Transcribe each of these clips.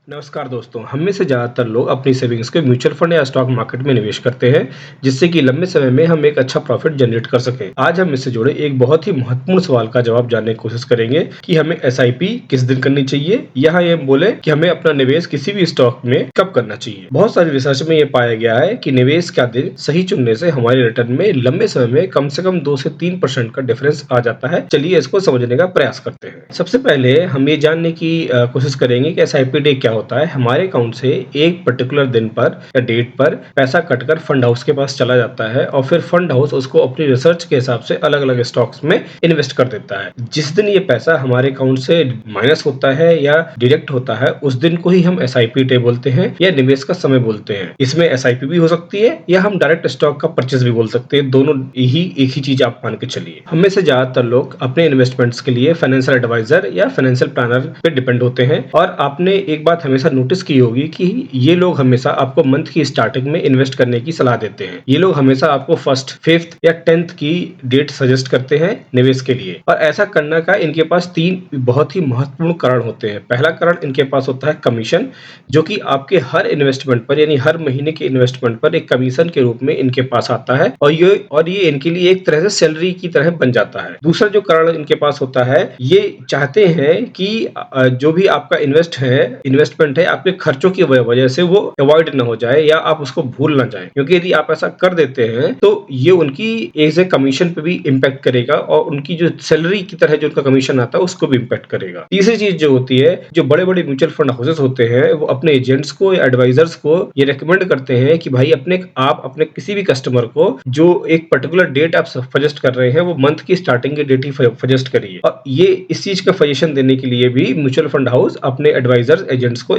नमस्कार दोस्तों, हम में से ज़्यादातर लोग अपनी सेविंग्स को म्यूचुअल फंड या स्टॉक मार्केट में निवेश करते हैं, जिससे कि लंबे समय में हम एक अच्छा प्रॉफिट जनरेट कर सकें। आज हम इससे जुड़े एक बहुत ही महत्वपूर्ण सवाल का जवाब जानने की कोशिश करेंगे कि हमें एसआईपी किस दिन करनी चाहिए, या ये बोले कि हमें अपना निवेश किसी भी स्टॉक में कब करना चाहिए। बहुत सारी रिसर्च में ये पाया गया है कि निवेश का दिन सही चुनने से हमारे रिटर्न में लंबे समय में कम से कम 2 से 3% का डिफरेंस आ जाता है। चलिए इसको समझने का प्रयास करते हैं। सबसे पहले हम ये जानने की कोशिश करेंगे कि एसआईपी डे क्या होता है। हमारे अकाउंट से एक पर्टिकुलर दिन पर या डेट पर पैसा कटकर फंड हाउस के पास चला जाता है और फिर फंड हाउस उसको अपनी रिसर्च के हिसाब से अलग अलग स्टॉक्स में इन्वेस्ट कर देता है। जिस दिन ये पैसा हमारे अकाउंट से माइनस होता है या डिडक्ट होता है, उस दिन को ही हम एसआईपी डे बोलते हैं या निवेश का समय बोलते हैं। इसमें एसआईपी भी हो सकती है या हम डायरेक्ट स्टॉक का परचेज भी बोल सकते हैं। दोनों ही एक ही चीज आप मान के चलिए। हम में से ज्यादातर लोग अपने इन्वेस्टमेंट्स के लिए फाइनेंशियल एडवाइजर या फाइनेंशियल प्लानर पे डिपेंड होते हैं, और आपने एक बात हमेशा नोटिस की होगी कि ये लोग हमेशा आपको मंथ की स्टार्टिंग में इन्वेस्ट करने की सलाह देते हैं। ये लोग हमेशा आपको फर्स्ट, फिफ्थ या 10th की डेट सजेस्ट करते हैं निवेश के लिए, और ऐसा करने का इनके पास 3 बहुत ही महत्वपूर्ण कारण होते हैं। पहला कारण इनके पास होता है कमीशन, जो कि आपके हर इन्वेस्टमेंट पर यानी हर महीने के इन्वेस्टमेंट पर एक कमीशन के रूप में इनके पास आता है, और ये इनके लिए एक तरह से सैलरी की तरह बन जाता है। दूसरा जो कारण इनके पास होता है, ये चाहते हैं कि जो भी आपका इन्वेस्टमेंट है आपके खर्चों की वजह से वो अवॉइड ना हो जाए या आप उसको भूल ना जाए, क्योंकि यदि आप ऐसा कर देते हैं तो ये उनकी एज ए कमीशन पे भी इम्पैक्ट करेगा और उनकी जो सैलरी की तरह जो उनका कमीशन आता है उसको भी इम्पैक्ट करेगा। तीसरी चीज जो होती है, जो बड़े बड़े म्यूचुअल फंड हाउसेस होते हैं वो अपने एजेंट्स को या एडवाइजर्स को ये रिकमेंड करते हैं कि भाई आप अपने किसी भी कस्टमर को जो एक पर्टिकुलर डेट आप सजेस्ट कर रहे हैं वो मंथ की स्टार्टिंग की डेट ही सजेस्ट करिए। और ये इस चीज का सजेशन देने के लिए भी म्यूचुअल फंड हाउस अपने एडवाइजर्स एजेंट्स को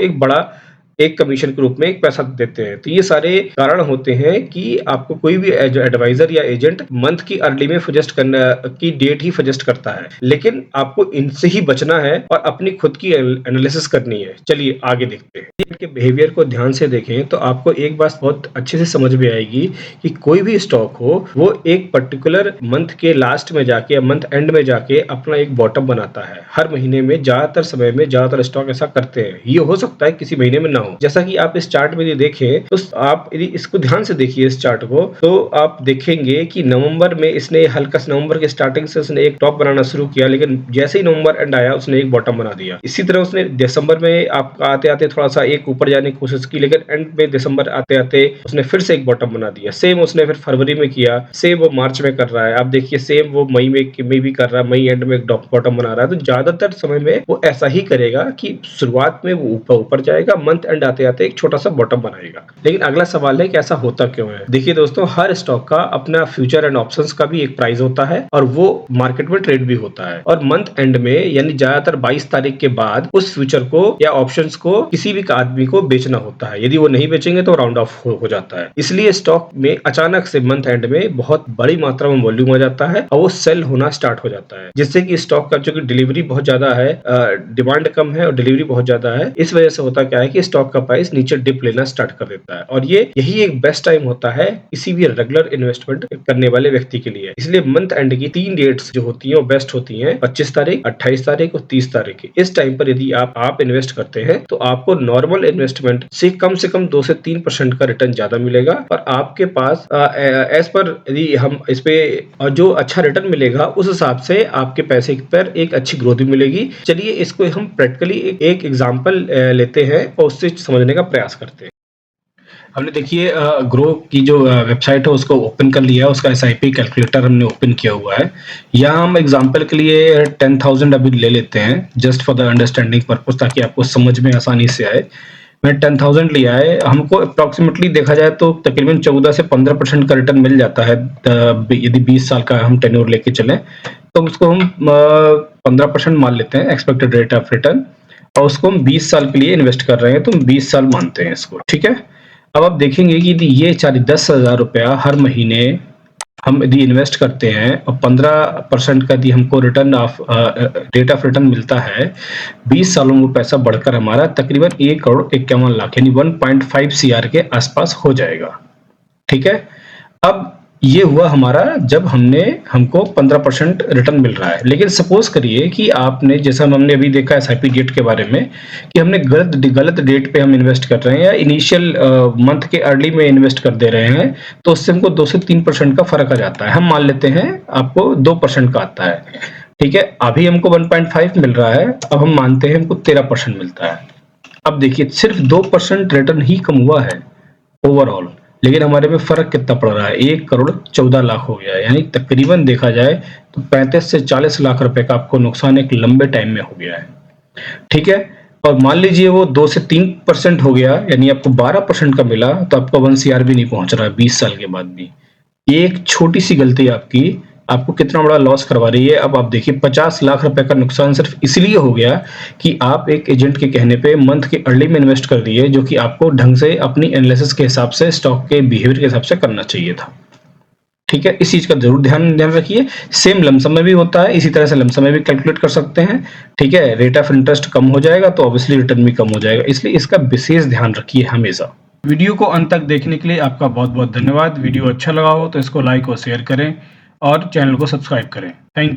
एक कमीशन के रूप में एक पैसा देते हैं। तो ये सारे कारण होते हैं कि आपको कोई भी एडवाइजर या एजेंट मंथ की अर्ली में सजेस्ट करना की डेट ही सजेस्ट करता है, लेकिन आपको इनसे ही बचना है और अपनी खुद की एनालिसिस करनी है। चलिए आगे देखते हैं। इनके बिहेवियर को ध्यान से देखें तो आपको एक बात बहुत अच्छे से समझ में आएगी कि कोई भी स्टॉक हो वो एक पर्टिकुलर मंथ के लास्ट में जाके या मंथ एंड में जाके अपना एक बॉटम बनाता है। हर महीने में ज्यादातर समय में ज्यादातर स्टॉक ऐसा करते हैं। ये हो सकता है किसी महीने में ना हो। जैसा कि आप इस चार्ट में यदि देखें तो आप यदि इसको ध्यान से देखिए इस चार्ट को, तो आप देखेंगे कि नवंबर में इसने हल्का सा नवंबर के स्टार्टिंग से उसने एक टॉप बनाना शुरू किया, लेकिन जैसे ही नवंबर एंड आया उसने एक बॉटम बना दिया। इसी तरह उसने दिसंबर में आप आते आते थोड़ा सा एक ऊपर जाने की कोशिश की, लेकिन एंड में दिसंबर आते आते उसने फिर से एक बॉटम बना दिया। सेम उसने फिर फरवरी में किया, सेम वो मार्च में कर रहा है। आप देखिए सेम वो मई में भी कर रहा है, मई एंड में एक बॉटम बना रहा है। तो ज्यादातर समय में वो ऐसा ही करेगा कि शुरुआत में वो ऊपर जाएगा, मंथ एंड आते आते एक छोटा सा बॉटम बनाएगा। लेकिन अगला सवाल है कि ऐसा होता क्यों है। देखिए दोस्तों, हर स्टॉक का अपना फ्यूचर एंड ऑप्शंस का भी एक प्राइस होता है और वो मार्केट में ट्रेड भी होता है, और मंथ एंड में यानी ज्यादातर 22 तारीख के बाद उस फ्यूचर को या ऑप्शंस को किसी भी आदमी को बेचना होता है। यदि वो नहीं बेचेंगे तो राउंड ऑफ हो जाता है। इसलिए स्टॉक में अचानक से मंथ एंड में बहुत बड़ी मात्रा में वॉल्यूम आ जाता है और वो सेल होना स्टार्ट हो जाता है, जिससे कि स्टॉक का जो कि डिलीवरी बहुत ज्यादा है, डिमांड कम है और डिलीवरी बहुत ज्यादा है। इस वजह से होता क्या है कि स्टॉक का प्राइस नीचे डिप लेना स्टार्ट कर देता है, और यही एक बेस्ट टाइम होता है किसी भी रेगुलर इन्वेस्टमेंट करने वाले व्यक्ति के लिए। इसलिए मंथ एंड की 3 डेट्स जो होती हैं वो बेस्ट होती हैं, 25 तारीख, 28 तारीख और 30 तारीख की। इस टाइम पर यदि आप इन्वेस्ट करते हैं तो आपको नॉर्मल इन्वेस्टमेंट से कम 2 से 3% का रिटर्न ज्यादा मिलेगा, और आपके पास एज पर यदि हम इस पे जो अच्छा रिटर्न मिलेगा उस हिसाब से आपके पैसे पर एक अच्छी ग्रोथ भी मिलेगी। चलिए इसको हम प्रैक्टिकली एक एग्जांपल लेते हैं और उससे समझने का प्रयास करते हैं। हमने देखिए ग्रो की जो वेबसाइट है उसको ओपन कर लिया है, उसका एसआईपी कैलकुलेटर हमने ओपन किया हुआ है। यहाँ हम एग्जांपल के लिए 10,000 अभी ले लेते हैं just for the understanding purpose, ताकि आपको समझ में आसानी से आए। मैंने 10,000 लिया है। हमको अप्रोक्सीमेटली देखा जाए तो तकरीबन 14 से 15% का रिटर्न मिल जाता है यदि 20 साल का हम टेन्योर लेके चलें, तो उसको हम 15% मान लेते हैं एक्सपेक्टेड रेट ऑफ रिटर्न, और उसको हम 20 साल के लिए इन्वेस्ट कर रहे हैं तो 20 साल मानते हैं इसको। ठीक है। अब आप देखेंगे कि यदि ये 10,000 रुपया हर महीने हम यदि इन्वेस्ट करते हैं और 15% का यदि हमको return of rate of return मिलता है, 20 सालों में वो पैसा बढ़कर हमारा तकरीबन 1,51,00,000 यानी 1.5 CR के आसपास हो जाएगा। ठीक है। अब ये हुआ हमारा जब हमको 15% रिटर्न मिल रहा है। लेकिन सपोज करिए कि आपने, जैसा हमने अभी देखा एसआईपी डेट के बारे में, कि हमने गलत डेट पे हम इन्वेस्ट कर रहे हैं या इनिशियल मंथ के अर्ली में इन्वेस्ट कर दे रहे हैं, तो उससे हमको 2 से 3% का फर्क आ जाता है। हम मान लेते हैं आपको 2% का आता है, ठीक है। अभी हमको 1.5 मिल रहा है, अब हम मानते हैं हमको 13% मिलता है। अब देखिए सिर्फ 2% रिटर्न ही कम हुआ है ओवरऑल, लेकिन हमारे में फर्क कितना पड़ रहा है, 1,14,00,000 हो गया है। यानी तकरीबन देखा जाए तो 35 से 40 लाख रुपए का आपको नुकसान एक लंबे टाइम में हो गया है, ठीक है। और मान लीजिए वो 2 से 3% हो गया, यानी आपको 12% का मिला, तो आपका 1 सीआर भी नहीं पहुंच रहा है 20 साल के बाद भी। एक छोटी सी गलती आपकी आपको कितना बड़ा लॉस करवा रही है। अब आप देखिए 50 लाख रुपए का नुकसान सिर्फ इसलिए हो गया कि आप एक एजेंट के कहने पे मंथ के अर्ली में इन्वेस्ट कर दिए, जो कि आपको ढंग से अपनी एनालिसिस के हिसाब से, स्टॉक के बिहेवियर के हिसाब से करना चाहिए था, ठीक है। इस चीज का जरूर ध्यान रखिए। सेम लमसम में भी होता है, इसी तरह से लमसम में भी कैलकुलेट कर सकते हैं, ठीक है। रेट ऑफ इंटरेस्ट कम हो जाएगा तो ऑब्वियसली रिटर्न भी कम हो जाएगा, इसलिए इसका विशेष ध्यान रखिए हमेशा। वीडियो को अंत तक देखने के लिए आपका बहुत बहुत धन्यवाद। वीडियो अच्छा लगा हो तो इसको लाइक और शेयर करें और चैनल को सब्सक्राइब करें। Thank you.